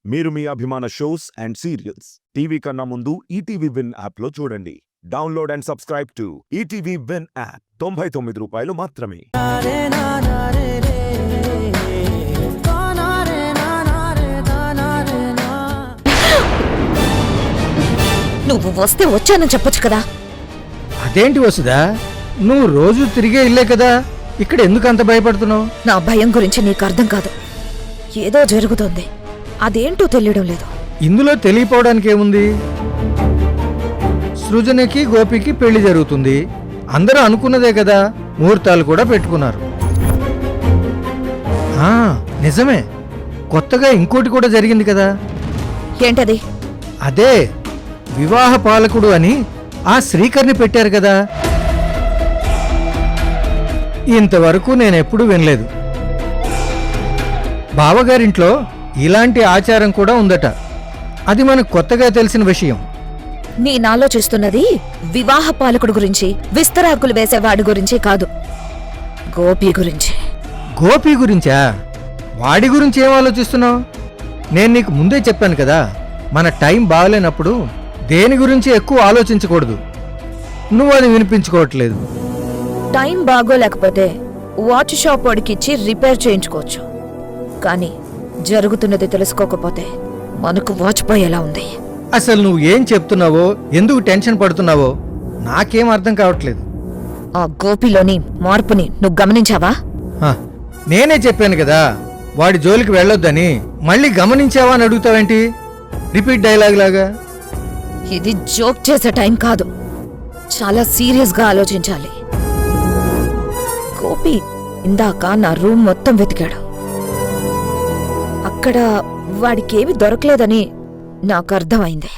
మీరు మీ అభిమాన shows and serials TV కన్నా ముందు ఈటీవీ విన్ యాప్లో చూడండి. Download and subscribe to ETV win app. 99 రూపాయలు మాత్రమే. నువ్వు వస్తే వచ్చానని చెప్పొచ్చు కదా. అదేంటి వసుదా, నువ్వు రోజు తిరిగే ఇల్లే కదా, ఇక్కడ ఎందుకు అంత భయపడుతున్నావు? నా భయం గురించి నీకు అర్థం కాదు. ఏదో జరుగుతోంది, అదేంటో తెలియడం లేదు. ఇందులో తెలియపోవడానికి ఏముంది? సృజనకి గోపికి పెళ్లి జరుగుతుంది, అందరూ అనుకున్నదే కదా, ముహూర్తాలు కూడా పెట్టుకున్నారు. నిజమే, కొత్తగా ఇంకోటి కూడా జరిగింది కదా. ఏంటది? అదే వివాహ పాలకుడు అని ఆ శ్రీకర్ని పెట్టారు కదా. ఇంతవరకు నేనెప్పుడూ వినలేదు. బావగారింట్లో ఇలాంటి ఆచారం కూడా ఉందట. అది మనకు కొత్తగా తెలిసిన విషయం. నేనాలోచిస్తున్నది వివాహ పాలకుడు గురించి, విస్తరాకులు వేసేవాడి గురించి కాదు, గోపి గురించి. గోపి గురించా? వాడి గురించి ఏం ఆలోచిస్తున్నావు? నేను నీకు ముందే చెప్పాను కదా, మన టైం బాగలేనప్పుడు దేని గురించి ఎక్కువ ఆలోచించకూడదు. నువ్వు అది వినిపించుకోవట్లేదు. టైం బాగోలేకపోతే వాచ్ షాప్ వాడికిచ్చి రిపేర్ చేయించుకోవచ్చు, కానీ జరుగుతున్నది తెలుసుకోకపోతే మనకు వాచ్ పోయేలా ఉంది. అసలు నువ్వు ఏం చెప్తున్నావో, ఎందుకు టెన్షన్ పడుతున్నావో నాకేం అర్థం కావట్లేదు. ఆ గోపిలోని మార్పుని నువ్వు గమనించావా? నేనే చెప్పాను కదా వాడి జోలికి వెళ్ళొద్దని. మళ్ళీ గమనించావా అని అడుగుతావేంటి? రిపీట్ డైలాగ్ లాగా. ఇది జోక్ చేసే టైం కాదు, చాలా సీరియస్గా ఆలోచించాలి. గోపి ఇందాక నా రూమ్ మొత్తం వెతికాడు. అక్కడ వాడికేమి దొరకలేదని నాకు అర్థమైంది,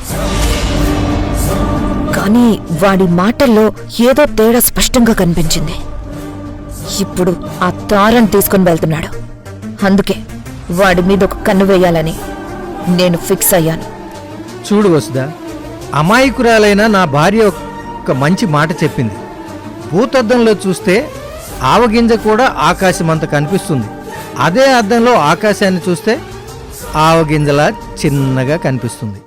కానీ వాడి మాటల్లో ఏదో తేడా స్పష్టంగా కనిపించింది. ఇప్పుడు ఆ తారని తీసుకుని వెళ్తున్నాడు. అందుకే వాడి మీద ఒక కన్ను వేయాలని నేను ఫిక్స్ అయ్యాను. చూడు వసుదా, అమాయకురాలైన నా భార్య ఒక మంచి మాట చెప్పింది. భూతద్దంలో చూస్తే ఆవగింజ కూడా ఆకాశమంత కనిపిస్తుంది. అదే అద్దంలో ఆకాశాన్ని చూస్తే ఆవగింజలా చిన్నగా కనిపిస్తుంది.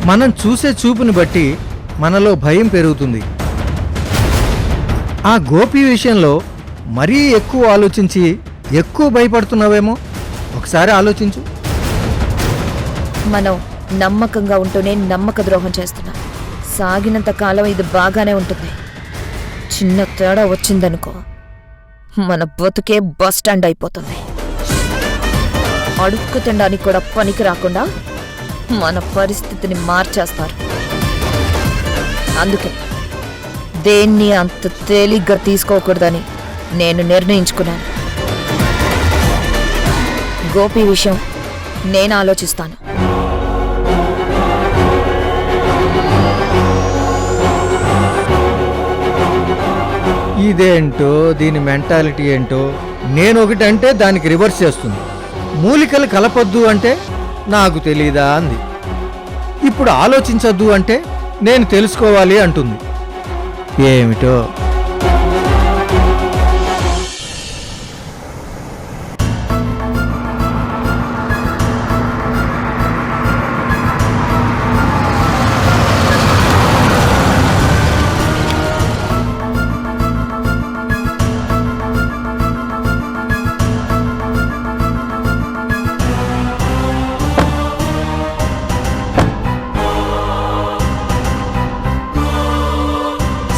మనం చూసే చూపుని బట్టి మనలో భయం పెరుగుతుంది. ఆ గోపి విషయంలో మరీ ఎక్కువ ఆలోచించి ఎక్కువ భయపడుతున్నావేమో. ఒకసారి ఆలోచించు. మనం నమ్మకంగా ఉంటూనే నమ్మక ద్రోహం చేస్తున్నాం. సాగినంత కాలం ఇది బాగానే ఉంటుంది. చిన్న తేడా వచ్చిందనుకో, మన బతుకే బస్ స్టాండ్ అయిపోతుంది. అడుక్కు తినడానికి కూడా పనికి రాకుండా మన పరిస్థితిని మార్చేస్తారు. అందుకే దేన్ని అంత తేలిగ్గా తీసుకోకూడదని నేను నిర్ణయించుకున్నాను. గోపి విషయం నేను ఆలోచిస్తాను. ఇదేంటో దీని మెంటాలిటీ ఏంటో. నేను ఒకటంటే దానికి రివర్స్ చేస్తుంది. మూలికలు కలపొద్దు అంటే నాకు తెలీదా అంది. ఇప్పుడు ఆలోచించొద్దు అంటే నేను తెలుసుకోవాలి అంటుంది. ఏమిటో.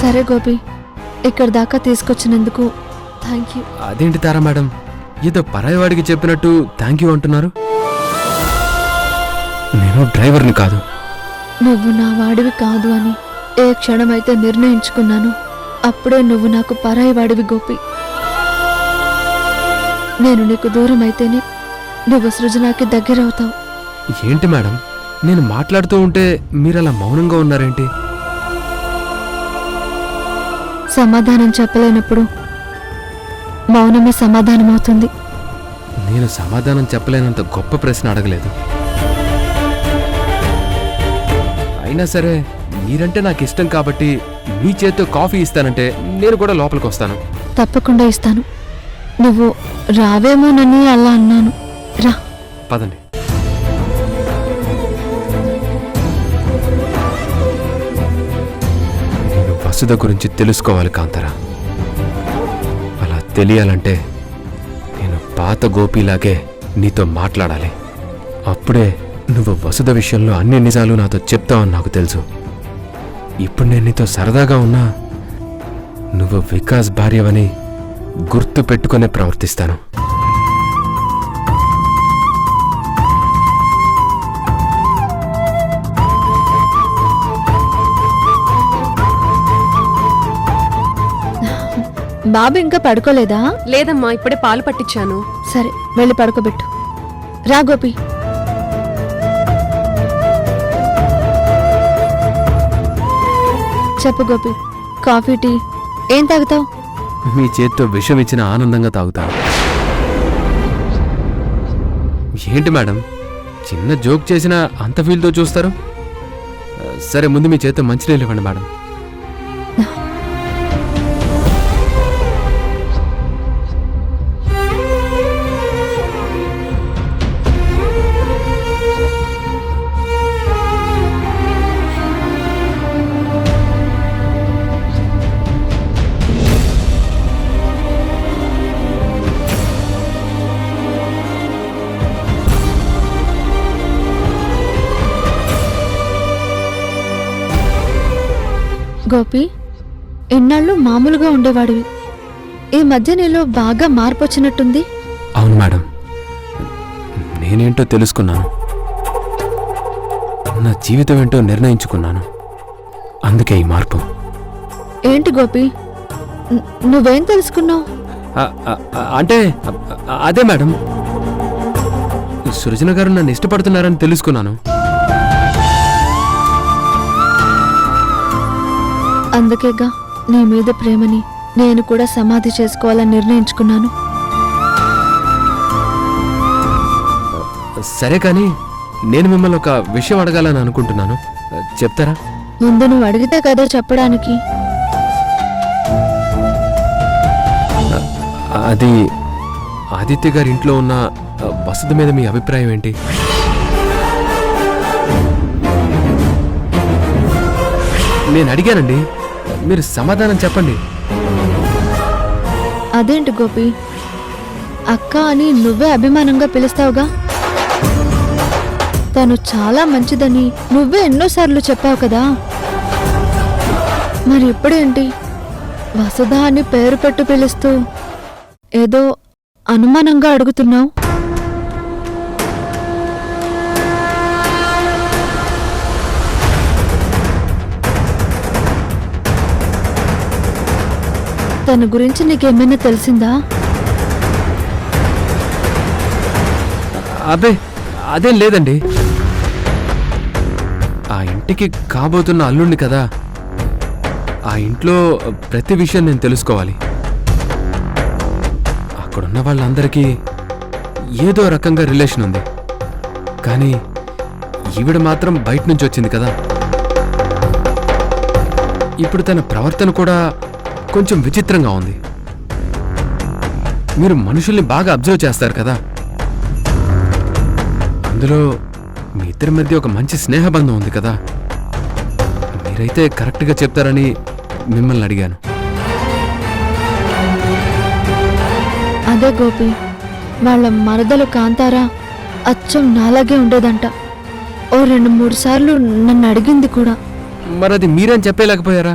సరే గోపి, ఇక్కడ దాకా తీసుకొచ్చినందుకు థ్యాంక్ యూ. అదేంటి తారా మేడం, ఏదో పరాయివాడికి చెప్పినట్టు థ్యాంక్ యూ అంటున్నారు? నేను డ్రైవర్ని కాదు. నువ్వు నా వాడివి కాదు అని ఏ క్షణమైతే నిర్ణయించుకున్నాను, అప్పుడే నువ్వు నాకు పరాయి వాడివి గోపి. నేను నీకు దూరం అయితేనే నువ్వు సృజనాకి దగ్గరవుతావు. ఏంటి మేడం, నేను మాట్లాడుతూ ఉంటే మీరలా మౌనంగా ఉన్నారేంటి? సమాధానం చెప్పలేనప్పుడు మౌనమే సమాధానమవుతుంది. నేను సమాధానం చెప్పలేనంత గొప్ప ప్రశ్న అడగలేదు. అయినా సరే మీరంటే నాకు ఇష్టం కాబట్టి మీ చేత్తో కాఫీ ఇస్తానంటే నేను కూడా లోపలికి వస్తాను. తప్పకుండా ఇస్తాను. నువ్వు రావేమోనని అలా అన్నాను. రా. పదండి. నేను వసుధ గురించి తెలుసుకోవాలి కాంతారా. అలా తెలియాలంటే నేను పాత గోపిలాగే నీతో మాట్లాడాలి. అప్పుడే నువ్వు వసుధ విషయంలో అన్ని నిజాలు నాతో చెప్తావని నాకు తెలుసు. ఇప్పుడు నేను నీతో సరదాగా ఉన్నా నువ్వు వికాస్ భార్యవని గుర్తు పెట్టుకునే ప్రవర్తిస్తాను. బాబు ఇంకా పడుకోలేదా? లేదమ్మా, ఇప్పుడే పాలు పట్టించాను. సరే వెళ్ళి పడుకోబెట్టు. రా గోపి. చెప్పు గోపి, కాఫీ టీ ఏం తాగుతావు? మీ చేత్తో విషం ఇచ్చిన ఆనందంగా తాగుతాను. ఏంటి మేడం, చిన్న జోక్ చేసినా అంత ఫీల్తో చూస్తారు? సరే ముందు మీ చేత్తో మంచినీళ్ళు ఇవ్వండి మేడం. గోపి, ఎన్నాళ్ళు మామూలుగా ఉండేవాడివి. ఈ మధ్య నీలో బాగా మార్పు వచ్చినట్టుంది. అవును మేడం, నేనేంటో తెలుసుకున్నాను. నా జీవితం ఏంటో నిర్ణయించుకున్నాను. అందుకే ఈ మార్పు. ఏంటి గోపి, నువ్వేం తెలుసుకున్నావు? అంటే అదే మేడం, సృజన గారు నన్ను ఇష్టపడుతున్నారని తెలుసుకున్నాను. అందుకేగా నీ మీద ప్రేమని నేను కూడా సమాధి చేసుకోవాలని నిర్ణయించుకున్నాను. సరే కానీ నేను మిమ్మల్ని ఒక విషయం అడగాలని అనుకుంటున్నాను, చెప్తారా? ముందు నువ్వు అడిగితే కదా చెప్పడానికి. అది ఆదిత్య గారి ఇంట్లో ఉన్న వసతి మీద మీ అభిప్రాయం ఏంటి? నేను అడిగానండి, మీరు సమాధానం చెప్పండి. అదేంటి గోపి, అక్క అని నువ్వే అభిమానంగా పిలుస్తావుగా. తను చాలా మంచిదని నువ్వే ఎన్నోసార్లు చెప్పావు కదా. మరి ఇప్పుడేంటి వసుధ అని పేరు పెట్టు పిలుస్తూ ఏదో అనుమానంగా అడుగుతున్నావు? తన గురించి నీకేమైనా తెలిసిందా? అబ్బే అదేం లేదండి. ఆ ఇంటికి కాబోతున్న అల్లుండి కదా, ఆ ఇంట్లో ప్రతి విషయం నేను తెలుసుకోవాలి. అక్కడున్న వాళ్ళందరికీ ఏదో రకంగా రిలేషన్ ఉంది. కానీ ఈవిడ మాత్రం బయట నుంచి వచ్చింది కదా. ఇప్పుడు తన ప్రవర్తన కూడా కొంచెం విచిత్రంగా ఉంది. మీరు మనుషుల్ని బాగా అబ్జర్వ్ చేస్తారు కదా, అందులో మీ ఇద్దరి మధ్య ఒక మంచి స్నేహబంధం ఉంది కదా. మీరైతే కరెక్ట్గా చెప్తారని మిమ్మల్ని అడిగాను. అదే గోపి, వాళ్ళ మరదలు కాంతారా అచ్చం నాలాగే ఉండేదంట. ఓ 2-3 సార్లు నన్ను అడిగింది కూడా. మరది మీరేం చెప్పలేకపోయారా?